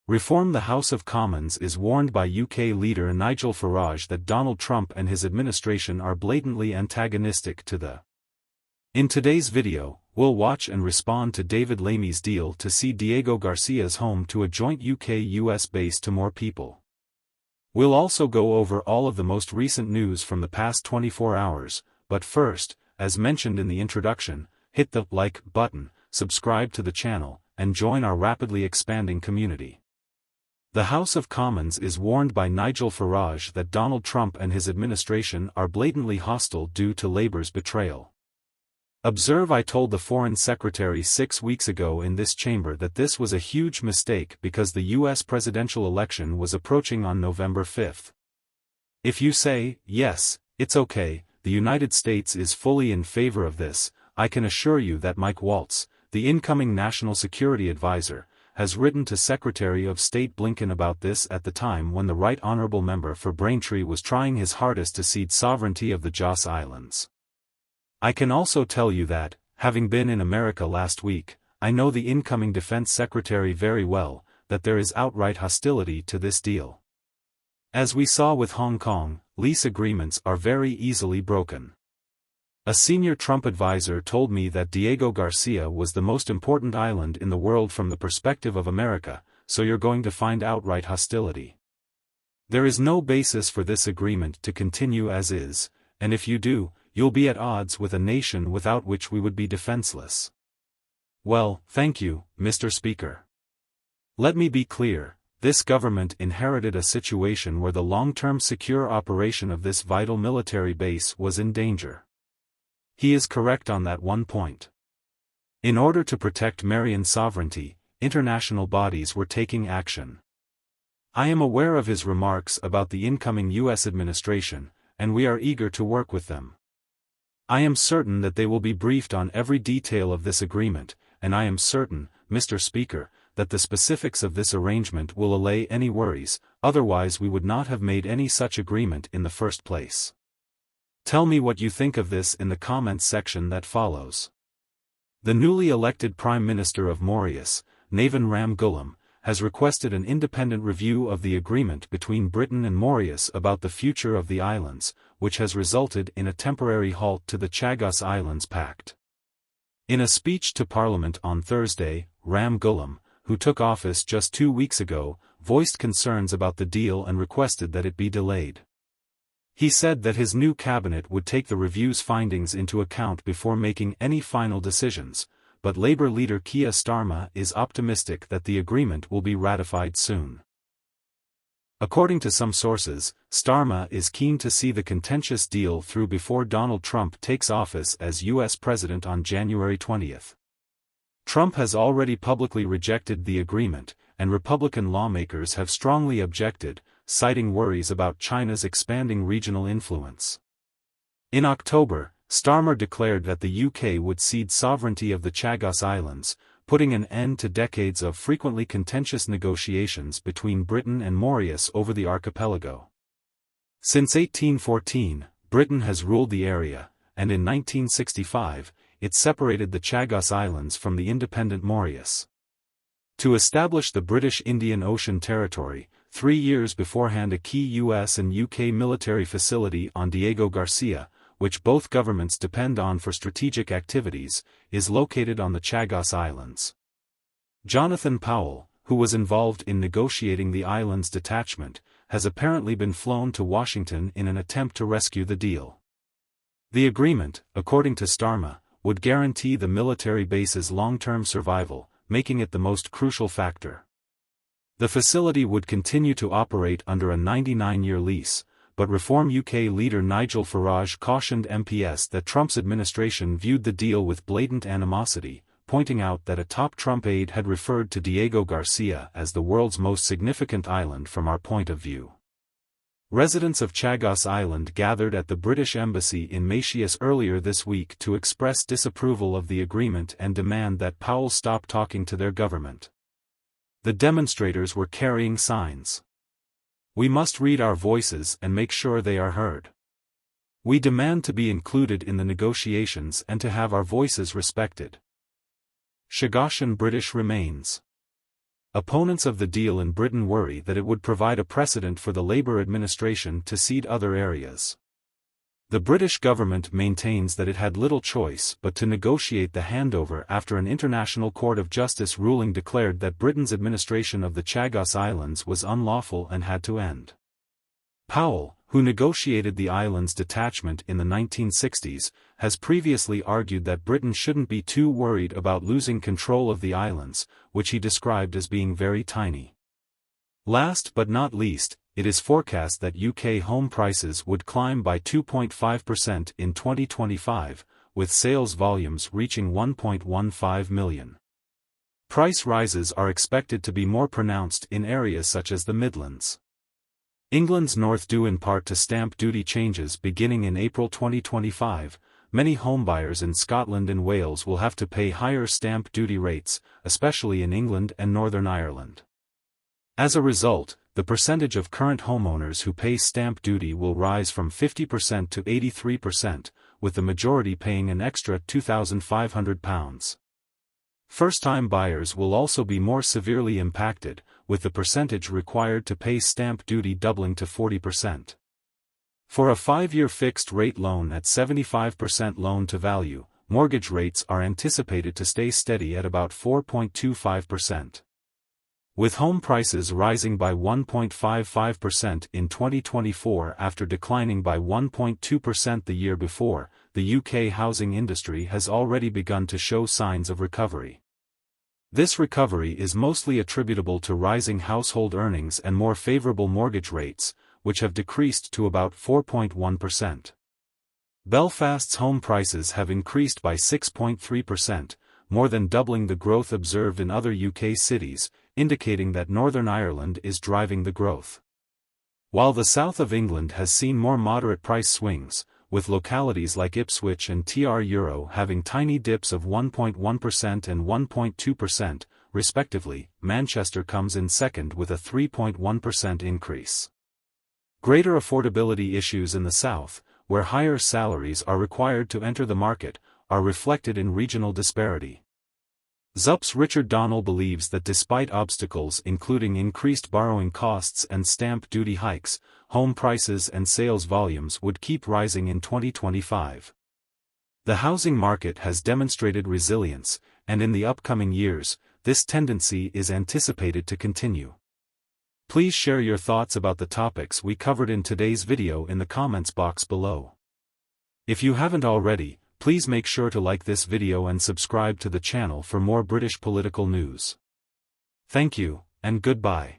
Reform. The House of Commons is warned by UK leader Nigel Farage that Donald Trump and his administration are blatantly antagonistic to the. In today's video, we'll watch and respond to David Lamy's deal to cede Diego Garcia's home to a joint UK-US base to more people. We'll also go over all of the most recent news from the past 24 hours, but first, as mentioned in the introduction, hit the like button, subscribe to the channel, and join our rapidly expanding community. The House of Commons is warned by Nigel Farage that Donald Trump and his administration are blatantly hostile due to Labour's betrayal. Observe: I told the Foreign Secretary 6 weeks ago in this chamber that this was a huge mistake because the US presidential election was approaching on November 5. If you say, yes, it's okay, the United States is fully in favor of this, I can assure you that Mike Waltz, the incoming National Security Advisor, has written to Secretary of State Blinken about this at the time when the Right Honourable Member for Braintree was trying his hardest to cede sovereignty of the Jos Islands. I can also tell you that, having been in America last week, I know the incoming Defense Secretary very well, that there is outright hostility to this deal. As we saw with Hong Kong, lease agreements are very easily broken. A senior Trump advisor told me that Diego Garcia was the most important island in the world from the perspective of America, so you're going to find outright hostility. There is no basis for this agreement to continue as is, and if you do, you'll be at odds with a nation without which we would be defenseless. Well, thank you, Mr. Speaker. Let me be clear, this government inherited a situation where the long-term secure operation of this vital military base was in danger. He is correct on that one point. In order to protect Marian sovereignty, international bodies were taking action. I am aware of his remarks about the incoming US administration, and we are eager to work with them. I am certain that they will be briefed on every detail of this agreement, and I am certain, Mr. Speaker, that the specifics of this arrangement will allay any worries, otherwise we would not have made any such agreement in the first place. Tell me what you think of this in the comments section that follows. The newly elected Prime Minister of Mauritius, Navin Ramgoolam, has requested an independent review of the agreement between Britain and Mauritius about the future of the islands, which has resulted in a temporary halt to the Chagos Islands Pact. In a speech to Parliament on Thursday, Ramgoolam, who took office just 2 weeks ago, voiced concerns about the deal and requested that it be delayed. He said that his new cabinet would take the review's findings into account before making any final decisions, but Labour leader Keir Starmer is optimistic that the agreement will be ratified soon. According to some sources, Starmer is keen to see the contentious deal through before Donald Trump takes office as US President on January 20. Trump has already publicly rejected the agreement, and Republican lawmakers have strongly objected, citing worries about China's expanding regional influence. In October, Starmer declared that the UK would cede sovereignty of the Chagos Islands, putting an end to decades of frequently contentious negotiations between Britain and Mauritius over the archipelago. Since 1814, Britain has ruled the area, and in 1965, it separated the Chagos Islands from the independent Mauritius. To establish the British Indian Ocean Territory, 3 years beforehand a key US and UK military facility on Diego Garcia, which both governments depend on for strategic activities, is located on the Chagos Islands. Jonathan Powell, who was involved in negotiating the island's detachment, has apparently been flown to Washington in an attempt to rescue the deal. The agreement, according to Starmer, would guarantee the military base's long-term survival, making it the most crucial factor. The facility would continue to operate under a 99-year lease, but Reform UK leader Nigel Farage cautioned MPs that Trump's administration viewed the deal with blatant animosity, pointing out that a top Trump aide had referred to Diego Garcia as the world's most significant island from our point of view. Residents of Chagos Island gathered at the British Embassy in Mauritius earlier this week to express disapproval of the agreement and demand that Powell stop talking to their government. The demonstrators were carrying signs. "We must read our voices and make sure they are heard. We demand to be included in the negotiations and to have our voices respected." Chagosian British remains. Opponents of the deal in Britain worry that it would provide a precedent for the Labour administration to cede other areas. The British government maintains that it had little choice but to negotiate the handover after an International Court of Justice ruling declared that Britain's administration of the Chagos Islands was unlawful and had to end. Powell, who negotiated the island's detachment in the 1960s, has previously argued that Britain shouldn't be too worried about losing control of the islands, which he described as being very tiny. Last but not least, it is forecast that UK home prices would climb by 2.5% in 2025, with sales volumes reaching 1.15 million. Price rises are expected to be more pronounced in areas such as the Midlands. England's north, due in part to stamp duty changes beginning in April 2025, many homebuyers in Scotland and Wales will have to pay higher stamp duty rates, especially in England and Northern Ireland. As a result, the percentage of current homeowners who pay stamp duty will rise from 50% to 83%, with the majority paying an extra £2,500. First-time buyers will also be more severely impacted, with the percentage required to pay stamp duty doubling to 40%. For a 5-year fixed-rate loan at 75% loan-to-value, mortgage rates are anticipated to stay steady at about 4.25%. With home prices rising by 1.55% in 2024 after declining by 1.2% the year before, the UK housing industry has already begun to show signs of recovery. This recovery is mostly attributable to rising household earnings and more favourable mortgage rates, which have decreased to about 4.1%. Belfast's home prices have increased by 6.3%, more than doubling the growth observed in other UK cities, indicating that Northern Ireland is driving the growth. While the south of England has seen more moderate price swings, with localities like Ipswich and TR Euro having tiny dips of 1.1% and 1.2%, respectively, Manchester comes in second with a 3.1% increase. Greater affordability issues in the south, where higher salaries are required to enter the market, are reflected in regional disparity. ZUP's Richard Donnell believes that despite obstacles including increased borrowing costs and stamp duty hikes, home prices and sales volumes would keep rising in 2025. The housing market has demonstrated resilience, and in the upcoming years, this tendency is anticipated to continue. Please share your thoughts about the topics we covered in today's video in the comments box below. If you haven't already, please make sure to like this video and subscribe to the channel for more British political news. Thank you, and goodbye.